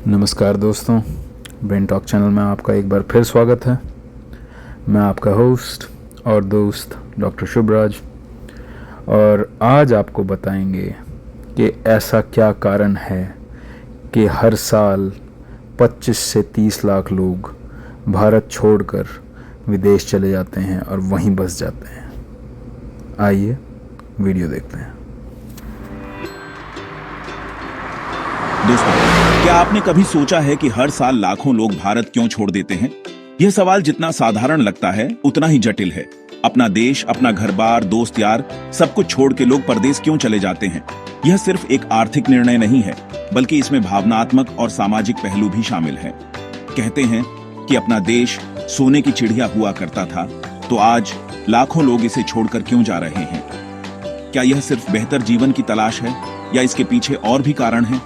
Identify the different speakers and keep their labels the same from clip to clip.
Speaker 1: नमस्कार दोस्तों, brain talk channel में आपका एक बार फिर स्वागत है। मैं आपका होस्ट और दोस्त डॉक्टर शुभराज, और आज आपको बताएंगे कि ऐसा क्या कारण है कि हर साल 25 से 30 लाख लोग भारत छोड़कर विदेश चले जाते हैं और वहीं बस जाते हैं। आइए वीडियो देखते हैं।
Speaker 2: दोस्तों, क्या आपने कभी सोचा है कि हर साल लाखों लोग भारत क्यों छोड़ देते हैं? यह सवाल जितना साधारण लगता है उतना ही जटिल है। अपना देश, अपना घर-बार, दोस्त यार, सब कुछ छोड़ के लोग परदेश क्यों चले जाते हैं? यह सिर्फ एक आर्थिक निर्णय नहीं है, बल्कि इसमें भावनात्मक और सामाजिक पहलू भी शामिल है। कहते हैं कि अपना देश सोने की चिड़िया हुआ करता था, तो आज लाखों लोग इसे छोड़कर क्यों जा रहे हैं? क्या यह सिर्फ बेहतर जीवन की तलाश है या इसके पीछे और भी कारण हैं?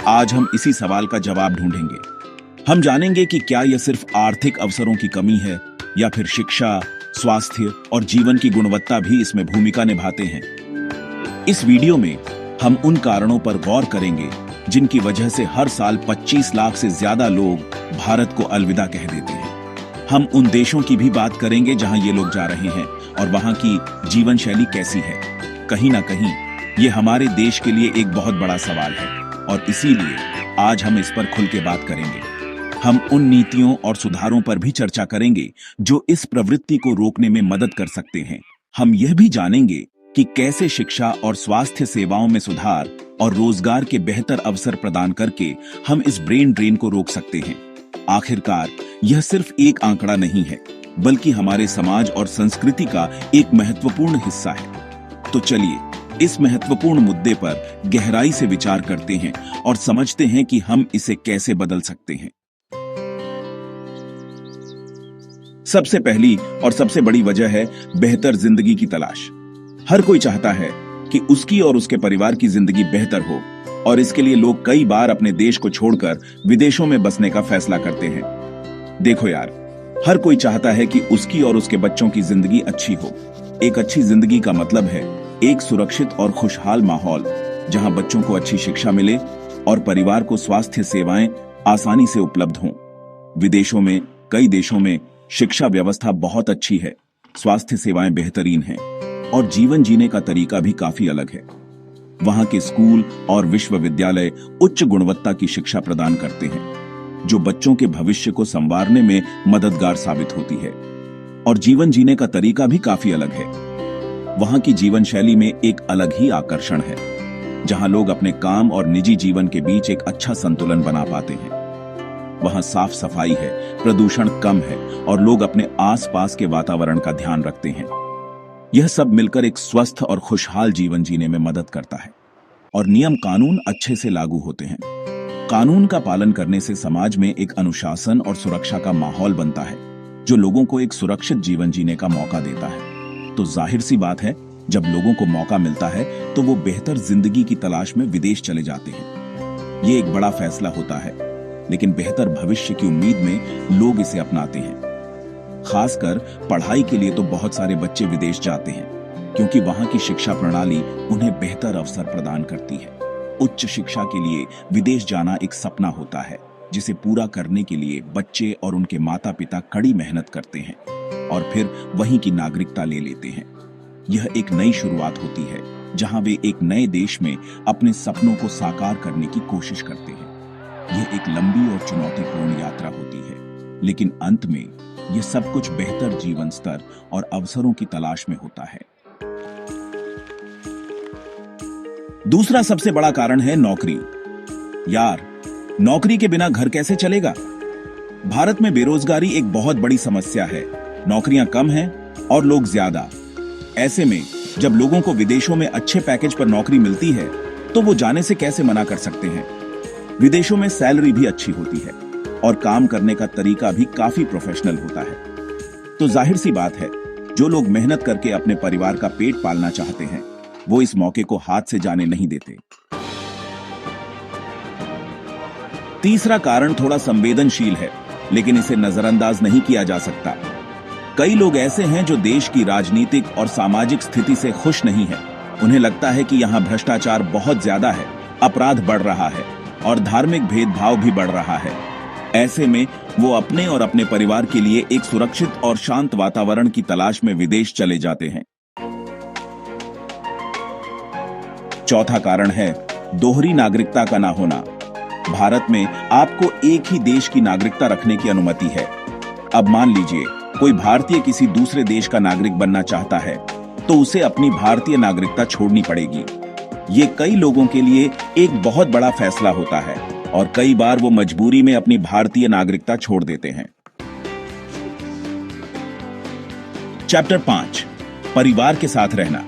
Speaker 2: आज हम इसी सवाल का जवाब ढूंढेंगे। हम जानेंगे कि क्या यह सिर्फ आर्थिक अवसरों की कमी है या फिर शिक्षा, स्वास्थ्य और जीवन की गुणवत्ता भी इसमें भूमिका निभाते हैं। इस वीडियो में हम उन कारणों पर गौर करेंगे जिनकी वजह से हर साल 25 लाख से ज्यादा लोग भारत को अलविदा कह देते हैं। हम उन देशों की भी बात करेंगे जहां ये लोग जा रहे हैं और वहां की जीवन शैली कैसी है। कहीं ना कहीं ये हमारे देश के लिए एक बहुत बड़ा सवाल है और इसीलिए आज हम इस पर खुल के बात करेंगे। हम उन नीतियों और सुधारों पर भी चर्चा करेंगे जो इस प्रवृत्ति को रोकने में मदद कर सकते हैं। हम यह भी जानेंगे कि कैसे शिक्षा और स्वास्थ्य सेवाओं में सुधार और रोजगार के बेहतर अवसर प्रदान करके हम इस ब्रेन ड्रेन को रोक सकते हैं। आखिरकार यह सिर्फ एक आंकड़ा नहीं है, बल्कि हमारे समाज और संस्कृति का एक महत्वपूर्ण हिस्सा है। तो चलिए इस महत्वपूर्ण मुद्दे पर गहराई से विचार करते हैं और समझते हैं कि हम इसे कैसे बदल सकते हैं। सबसे पहली और सबसे बड़ी वजह है बेहतर जिंदगी की तलाश। हर कोई चाहता है कि उसकी और उसके परिवार की जिंदगी बेहतर हो, और इसके लिए लोग कई बार अपने देश को छोड़कर विदेशों में बसने का फैसला करते हैं। देखो यार, हर कोई चाहता है कि उसकी और उसके बच्चों की जिंदगी अच्छी हो। एक अच्छी जिंदगी का मतलब है एक सुरक्षित और खुशहाल माहौल जहां बच्चों को अच्छी शिक्षा मिले और परिवार को स्वास्थ्य सेवाएं आसानी से उपलब्ध हों। विदेशों में कई देशों में शिक्षा व्यवस्था बहुत अच्छी है, स्वास्थ्य सेवाएं बेहतरीन हैं और जीवन जीने का तरीका भी काफी अलग है। वहां के स्कूल और विश्वविद्यालय उच्च गुणवत्ता की शिक्षा प्रदान करते हैं जो बच्चों के भविष्य को संवारने में मददगार साबित होती है, और जीवन जीने का तरीका भी काफी अलग है। वहां की जीवन शैली में एक अलग ही आकर्षण है, जहां लोग अपने काम और निजी जीवन के बीच एक अच्छा संतुलन बना पाते हैं। वहां साफ सफाई है, प्रदूषण कम है और लोग अपने आसपास के वातावरण का ध्यान रखते हैं। यह सब मिलकर एक स्वस्थ और खुशहाल जीवन जीने में मदद करता है, और नियम कानून अच्छे से लागू होते हैं। कानून का पालन करने से समाज में एक अनुशासन और सुरक्षा का माहौल बनता है जो लोगों को एक सुरक्षित जीवन जीने का मौका देता है। तो जाहिर सी बात है, जब लोगों को मौका मिलता है तो वो बेहतर जिंदगी की तलाश में विदेश चले जाते हैं। ये एक बड़ा फैसला होता है, लेकिन बेहतर भविष्य की उम्मीद में लोग इसे अपनाते हैं। खासकर पढ़ाई के लिए तो बहुत सारे बच्चे विदेश जाते हैं, क्योंकि वहां की शिक्षा प्रणाली उन्हें बेहतर अवसर प्रदान करती है। उच्च शिक्षा के लिए विदेश जाना एक सपना होता है, जिसे पूरा करने के लिए बच्चे और उनके माता पिता कड़ी मेहनत करते हैं और फिर वहीं की नागरिकता ले लेते हैं। यह एक नई शुरुआत होती है, जहां वे एक नए देश में अपने सपनों को साकार करने की कोशिश करते हैं। यह एक लंबी और चुनौतीपूर्ण यात्रा होती है, लेकिन अंत में यह सब कुछ बेहतर जीवन स्तर और अवसरों की तलाश में होता है। दूसरा सबसे बड़ा कारण है नौकरी। यार, नौकरी के बिना घर कैसे चलेगा? भारत में बेरोजगारी एक बहुत बड़ी समस्या है। नौकरियां कम हैं और लोग ज्यादा। ऐसे में जब लोगों को विदेशों में अच्छे पैकेज पर नौकरी मिलती है तो वो जाने से कैसे मना कर सकते हैं? विदेशों में सैलरी भी अच्छी होती है और काम करने का तरीका भी काफी प्रोफेशनल होता है। तो जाहिर सी बात है, जो लोग मेहनत करके अपने परिवार का पेट पालना चाहते हैं वो इस मौके को हाथ से जाने नहीं देते। तीसरा कारण थोड़ा संवेदनशील है, लेकिन इसे नजरअंदाज नहीं किया जा सकता। कई लोग ऐसे हैं जो देश की राजनीतिक और सामाजिक स्थिति से खुश नहीं है। उन्हें लगता है कि यहाँ भ्रष्टाचार बहुत ज्यादा है, अपराध बढ़ रहा है और धार्मिक भेदभाव भी बढ़ रहा है। ऐसे में वो अपने और अपने परिवार के लिए एक सुरक्षित और शांत वातावरण की तलाश में विदेश चले जाते हैं। चौथा कारण है दोहरी नागरिकता का ना होना। भारत में आपको एक ही देश की नागरिकता रखने की अनुमति है। अब मान लीजिए कोई भारतीय किसी दूसरे देश का नागरिक बनना चाहता है तो उसे अपनी भारतीय नागरिकता छोड़नी पड़ेगी। ये कई लोगों के लिए एक बहुत बड़ा फैसला होता है और कई बार वो मजबूरी में अपनी भारतीय नागरिकता छोड़ देते हैं। चैप्टर 5, परिवार के साथ रहना।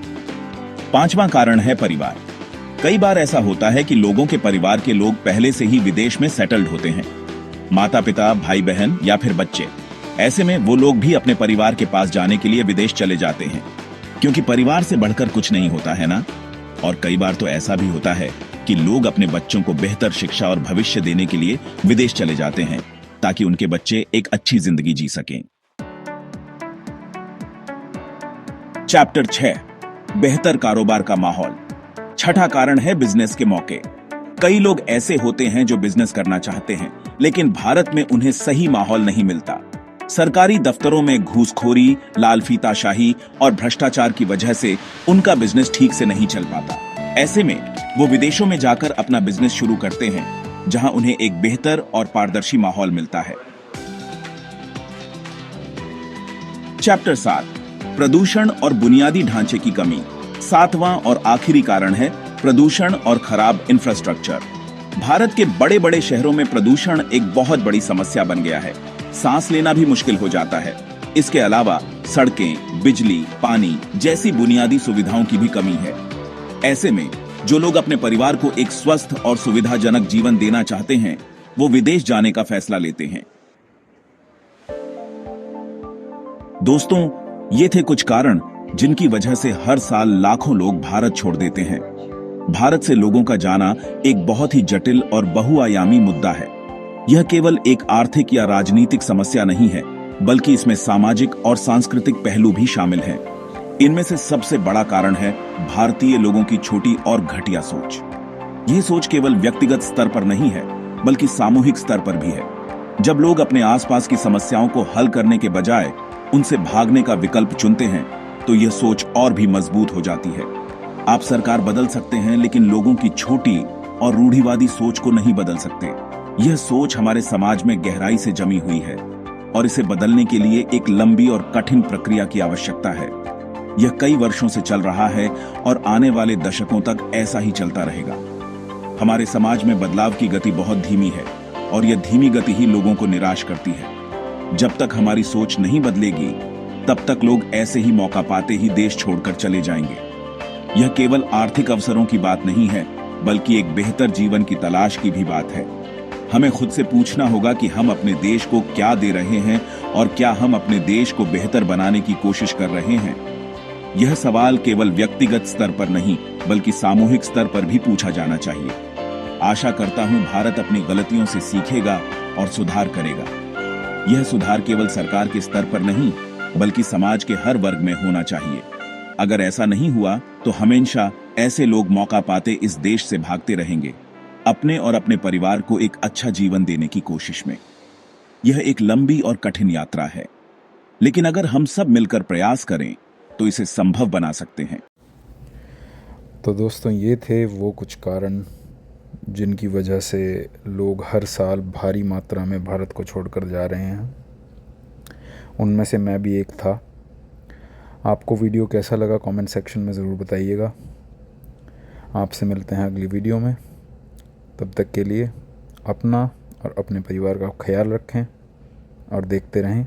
Speaker 2: पांचवां कारण है परिवार। कई बार ऐसा होता है कि लोगों के परिवार के लोग पहले से ही विदेश में सेटल्ड होते हैं, माता पिता, भाई बहन या फिर बच्चे। ऐसे में वो लोग भी अपने परिवार के पास जाने के लिए विदेश चले जाते हैं, क्योंकि परिवार से बढ़कर कुछ नहीं होता है ना। और कई बार तो ऐसा भी होता है कि लोग अपने बच्चों को बेहतर शिक्षा और भविष्य देने के लिए विदेश चले जाते हैं ताकि उनके बच्चे एक अच्छी जिंदगी जी सकें। चैप्टर 6, बेहतर कारोबार का माहौल। छठा कारण है बिजनेस के मौके। कई लोग ऐसे होते हैं जो बिजनेस करना चाहते हैं, लेकिन भारत में उन्हें सही माहौल नहीं मिलता। सरकारी दफ्तरों में घूसखोरी, लाल फीताशाही और भ्रष्टाचार की वजह से उनका बिजनेस ठीक से नहीं चल पाता। ऐसे में वो विदेशों में जाकर अपना बिजनेस शुरू करते हैं, जहां उन्हें एक बेहतर और पारदर्शी माहौल मिलता है। चैप्टर 7, प्रदूषण और बुनियादी ढांचे की कमी। सातवां और आखिरी कारण है प्रदूषण और खराब इंफ्रास्ट्रक्चर। भारत के बड़े बड़े शहरों में प्रदूषण एक बहुत बड़ी समस्या बन गया है। सांस लेना भी मुश्किल हो जाता है। इसके अलावा सड़कें, बिजली, पानी जैसी बुनियादी सुविधाओं की भी कमी है। ऐसे में जो लोग अपने परिवार को एक स्वस्थ और सुविधाजनक जीवन देना चाहते हैं, वो विदेश जाने का फैसला लेते हैं। दोस्तों, ये थे कुछ कारण जिनकी वजह से हर साल लाखों लोग भारत छोड़ देते हैं। भारत से लोगों का जाना एक बहुत ही जटिल और बहुआयामी मुद्दा है। यह केवल एक आर्थिक या राजनीतिक समस्या नहीं है, बल्कि इसमें सामाजिक और सांस्कृतिक पहलू भी शामिल हैं। इनमें से सबसे बड़ा कारण है भारतीय लोगों की छोटी और घटिया सोच। यह सोच केवल व्यक्तिगत स्तर पर नहीं है, बल्कि सामूहिक स्तर पर भी है। जब लोग अपने आसपास की समस्याओं को हल करने के बजाय उनसे भागने का विकल्प चुनते हैं, तो यह सोच और भी मजबूत हो जाती है। आप सरकार बदल सकते हैं, लेकिन लोगों की छोटी और रूढ़िवादी सोच को नहीं बदल सकते। यह सोच हमारे समाज में गहराई से जमी हुई है और इसे बदलने के लिए एक लंबी और कठिन प्रक्रिया की आवश्यकता है। यह कई वर्षों से चल रहा है और आने वाले दशकों तक ऐसा ही चलता रहेगा। हमारे समाज में बदलाव की गति बहुत धीमी है और यह धीमी गति ही लोगों को निराश करती है। जब तक हमारी सोच नहीं बदलेगी, तब तक लोग ऐसे ही मौका पाते ही देश छोड़कर चले जाएंगे। यह केवल आर्थिक अवसरों की बात नहीं है, बल्कि एक बेहतर जीवन की तलाश की भी बात है। हमें खुद से पूछना होगा कि हम अपने देश को क्या दे रहे हैं और क्या हम अपने देश को बेहतर बनाने की कोशिश कर रहे हैं। यह सवाल केवल व्यक्तिगत स्तर पर नहीं, बल्कि सामूहिक स्तर पर भी पूछा जाना चाहिए। आशा करता हूं भारत अपनी गलतियों से सीखेगा और सुधार करेगा। यह सुधार केवल सरकार के स्तर पर नहीं, बल्कि समाज के हर वर्ग में होना चाहिए। अगर ऐसा नहीं हुआ तो हमेशा ऐसे लोग मौका पाते इस देश से भागते रहेंगे, अपने और अपने परिवार को एक अच्छा जीवन देने की कोशिश में। यह एक लंबी और कठिन यात्रा है, लेकिन अगर हम सब मिलकर प्रयास करें तो इसे संभव बना सकते हैं।
Speaker 1: तो दोस्तों, ये थे वो कुछ कारण जिनकी वजह से लोग हर साल भारी मात्रा में भारत को छोड़कर जा रहे हैं। उनमें से मैं भी एक था। आपको वीडियो कैसा लगा कमेंट सेक्शन में ज़रूर बताइएगा। आपसे मिलते हैं अगली वीडियो में। तब तक के लिए अपना और अपने परिवार का ख्याल रखें और देखते रहें